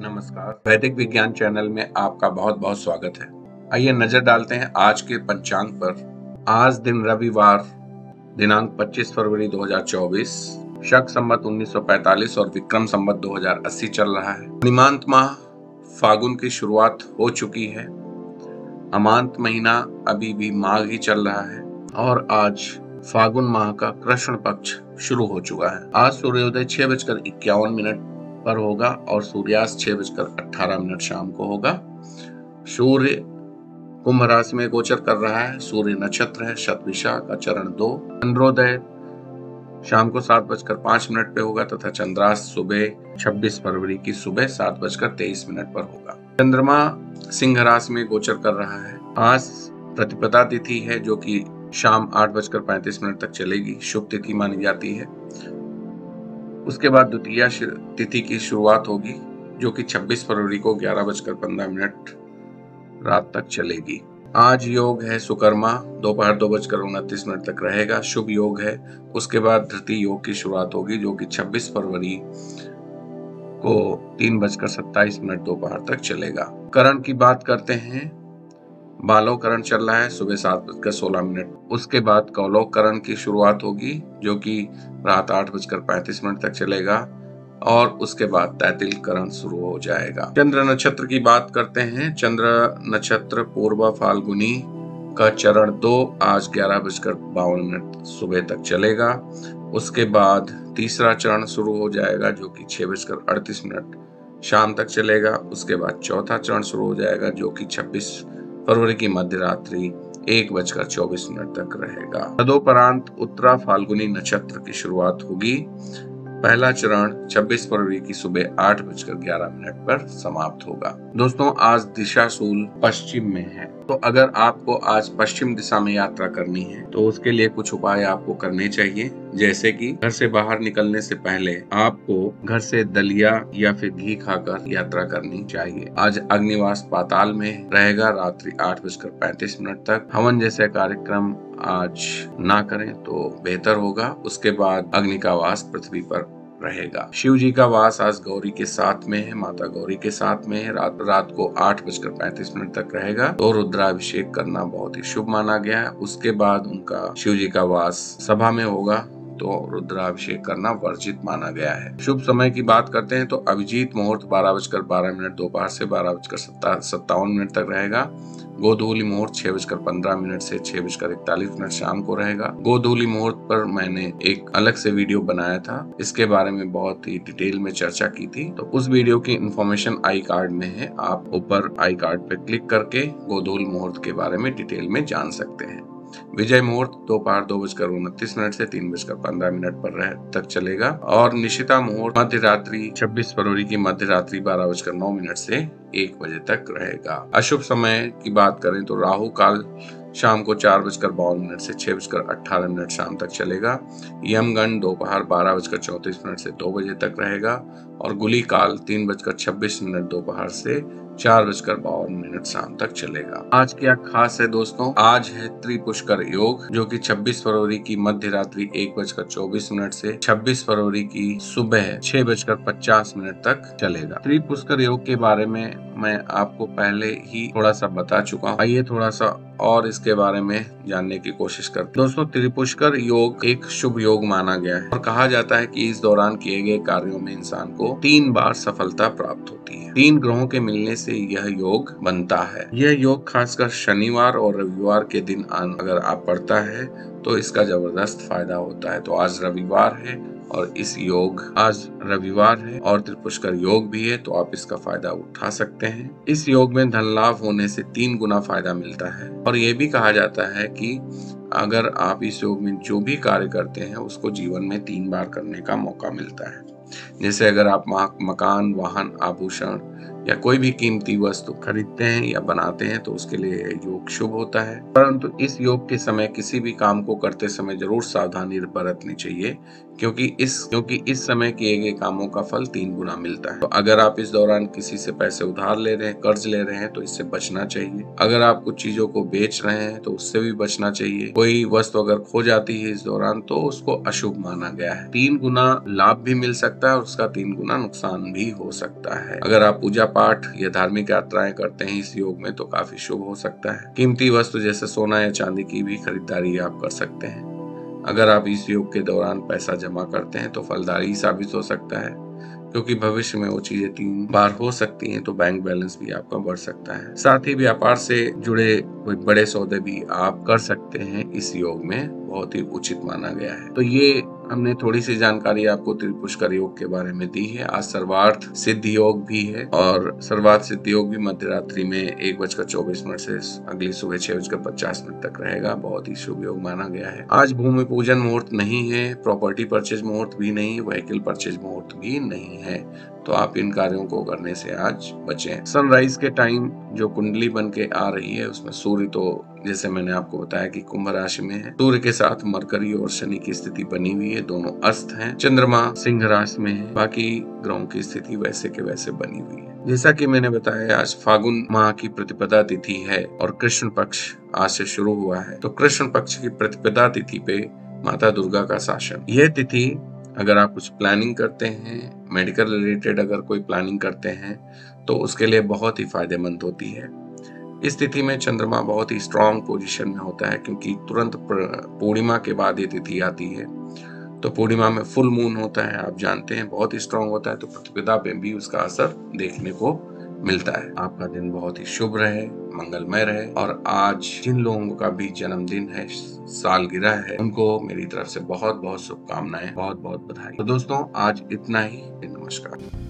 नमस्कार, वैदिक विज्ञान चैनल में आपका बहुत बहुत स्वागत है। आइए नजर डालते हैं आज के पंचांग पर। आज दिन रविवार दिनांक 25 फरवरी 2024, शक संवत 1945 और विक्रम संवत 2080 चल रहा है। पूर्णिमांत माह फागुन की शुरुआत हो चुकी है। अमांत महीना अभी भी माघ ही चल रहा है और आज फागुन माह का कृष्ण पक्ष शुरू हो चुका है। आज सूर्योदय 6:51 पर होगा और सूर्यास्त 6:18 शाम को होगा। सूर्य कुंभ राशि में गोचर कर रहा है। सूर्य नक्षत्र है शतभिषा का चरण 2। चंद्रोदय शाम को 7:05 पे होगा तथा चंद्रास्त सुबह 26 फरवरी की सुबह 7:23 पर होगा। चंद्रमा सिंह राशि में गोचर कर रहा है। आज प्रतिपदा तिथि है जो कि शाम 8:35 तक चलेगी। शुभ तिथि मानी जाती है। उसके बाद द्वितीया तिथि की शुरुआत होगी जो कि 26 फरवरी को 11:15 रात तक चलेगी। आज योग है सुकर्मा, दोपहर 2:29 तक रहेगा। शुभ योग है। उसके बाद धृति योग की शुरुआत होगी जो कि 26 फरवरी को 3:27 दोपहर तक चलेगा। करण की बात करते हैं। बालों करण चल रहा है सुबह 7:16। उसके बाद कौलोक करण की शुरुआत होगी जो कि रात 8:35 तक चलेगा और उसके बाद तैतिल करण शुरू हो जाएगा। चंद्र नक्षत्र की बात करते हैं। चंद्र नक्षत्र पूर्वा फाल्गुनी का चरण 2 आज 11:52 सुबह तक चलेगा। उसके बाद तीसरा चरण शुरू हो जाएगा जो कि 6:38 शाम तक चलेगा। उसके बाद चौथा चरण शुरू हो जाएगा जो कि 26 फरवरी की मध्य रात्रि 1:24 तक रहेगा। तदोपरांत उत्तरा फाल्गुनी नक्षत्र की शुरुआत होगी। पहला चरण 26 फरवरी की सुबह 8:11 पर समाप्त होगा। दोस्तों, आज दिशाशूल पश्चिम में है, तो अगर आपको आज पश्चिम दिशा में यात्रा करनी है तो उसके लिए कुछ उपाय आपको करने चाहिए। जैसे कि घर से बाहर निकलने से पहले आपको घर से दलिया या फिर घी खाकर यात्रा करनी चाहिए। आज अग्निवास पाताल में रहेगा रात्रि 8:35 तक। हवन जैसे कार्यक्रम आज ना करें तो बेहतर होगा। उसके बाद अग्नि का वास पृथ्वी पर रहेगा। शिव जी का वास आज गौरी के साथ में है, माता गौरी के साथ में है। रात को 8:35 तक रहेगा तो रुद्राभिषेक करना बहुत ही शुभ माना गया है। उसके बाद उनका शिव जी का वास सभा में होगा तो रुद्राभिषेक करना वर्जित माना गया है। शुभ समय की बात करते हैं तो अभिजीत मुहूर्त 12:12 दोपहर से 12:57 तक रहेगा। गोधूली मुहूर्त 6:15 से 6:41 शाम को रहेगा। गोधूली मुहूर्त पर मैंने एक अलग से वीडियो बनाया था। इसके बारे में बहुत ही डिटेल में चर्चा की थी, तो उस वीडियो की इंफॉर्मेशन आई कार्ड में है। आप ऊपर आई कार्ड पे क्लिक करके गोधूल मुहूर्त के बारे में डिटेल में जान सकते हैं। विजय मुहूर्त दोपहर 2:29 से 3:15 पर तक चलेगा और निशिता मुहूर्त मध्य रात्रि 26 फरवरी की मध्य रात्रि 12:09 से 1 बजे तक रहेगा। अशुभ समय की बात करें तो राहु काल शाम को 4:52 से 6:18 शाम तक चलेगा। यमगंड दोपहर 12:34 से 2 बजे तक रहेगा और गुली काल 3:26 दोपहर से 4:52 शाम तक चलेगा। आज क्या खास है दोस्तों? आज है त्रिपुष्कर योग जो कि 26 फरवरी की मध्य रात्रि 1:24 से 26 फरवरी की सुबह 6:50 तक चलेगा। त्रिपुष्कर योग के बारे में मैं आपको पहले ही थोड़ा सा बता चुका हूँ। आइए थोड़ा सा और इसके बारे में जानने की कोशिश करते हैं। दोस्तों, त्रिपुष्कर योग एक शुभ योग माना गया है और कहा जाता है कि इस दौरान किए गए कार्यों में इंसान को 3 बार सफलता प्राप्त होती है। 3 ग्रहों के मिलने से यह योग बनता है। यह योग खासकर शनिवार और रविवार के दिन अगर आप पढ़ता है तो इसका जबरदस्त फायदा होता है। तो आज रविवार है और इस योग आज रविवार है और त्रिपुष्कर योग भी है, तो आप इसका फायदा उठा सकते हैं। इस योग में धन लाभ होने से 3 गुना फायदा मिलता है और ये भी कहा जाता है कि अगर आप इस योग में जो भी कार्य करते हैं उसको जीवन में 3 बार करने का मौका मिलता है। जैसे अगर आप मकान, वाहन, आभूषण या कोई भी कीमती वस्तु खरीदते हैं या बनाते हैं तो उसके लिए योग शुभ होता है। परंतु इस योग के समय किसी भी काम को करते समय जरूर सावधानी बरतनी चाहिए क्योंकि इस समय किए गए कामों का फल 3 गुना मिलता है। तो अगर आप इस दौरान किसी से पैसे उधार ले रहे हैं, कर्ज ले रहे हैं तो इससे बचना चाहिए। अगर आप कुछ चीजों को बेच रहे हैं तो उससे भी बचना चाहिए। कोई वस्तु अगर खो जाती है इस दौरान तो उसको अशुभ माना गया है। 3 गुना लाभ भी मिल सकता है और उसका 3 गुना नुकसान भी हो सकता है। अगर आप पूजा पाठ या धार्मिक यात्राएं करते हैं इस योग में तो काफी शुभ हो सकता है। कीमती वस्तु जैसे सोना या चांदी की भी खरीदारी आप कर सकते हैं। अगर आप इस योग के दौरान पैसा जमा करते हैं तो फलदायी साबित हो सकता है, क्योंकि भविष्य में वो चीजें 3 बार हो सकती हैं, तो बैंक बैलेंस भी आपका बढ़ सकता है। साथ ही व्यापार से जुड़े कोई बड़े सौदे भी आप कर सकते हैं इस योग में, बहुत ही उचित माना गया है। तो ये हमने थोड़ी सी जानकारी आपको त्रिपुष्कर योग के बारे में दी है। आज सर्वार्थ सिद्धि योग भी है और सर्वार्थ सिद्धि योग भी मध्य रात्रि में 1:24 से अगली सुबह 6:50 तक रहेगा। बहुत ही शुभ योग माना गया है। आज भूमि पूजन मुहूर्त नहीं है, प्रॉपर्टी परचेज मुहूर्त भी नहीं, व्हीकल परचेज मुहूर्त भी नहीं है, तो आप इन कार्यों को करने से आज बचें। सनराइज के टाइम जो कुंडली बन के आ रही है उसमें सूर्य तो जैसे मैंने आपको बताया कि कुंभ राशि में है। सूर्य के साथ मरकरी और शनि की स्थिति बनी हुई है, दोनों अस्त हैं। चंद्रमा सिंह राशि में है, बाकी ग्रहों की स्थिति वैसे के वैसे बनी हुई है। जैसा कि मैंने बताया आज फागुन माह की प्रतिपदा तिथि है और कृष्ण पक्ष आज से शुरू हुआ है। तो कृष्ण पक्ष की प्रतिपदा तिथि पे माता दुर्गा का शासन। यह तिथि अगर आप कुछ प्लानिंग करते हैं, मेडिकल रिलेटेड अगर कोई प्लानिंग करते हैं तो उसके लिए बहुत ही फायदेमंद होती है। इस तिथि में चंद्रमा बहुत ही स्ट्रांग पोजीशन में होता है, क्योंकि तुरंत पूर्णिमा के बाद ये तिथि आती है। तो पूर्णिमा में फुल मून होता है, आप जानते हैं, बहुत ही स्ट्रांग होता है, तो प्रतिपदा पे भी उसका असर देखने को मिलता है। आपका दिन बहुत ही शुभ रहे, मंगलमय रहे। और आज जिन लोगों का भी जन्मदिन है, सालगिरह है, उनको मेरी तरफ से बहुत बहुत शुभकामनाएं, बहुत बहुत बधाई। तो दोस्तों आज इतना ही। नमस्कार।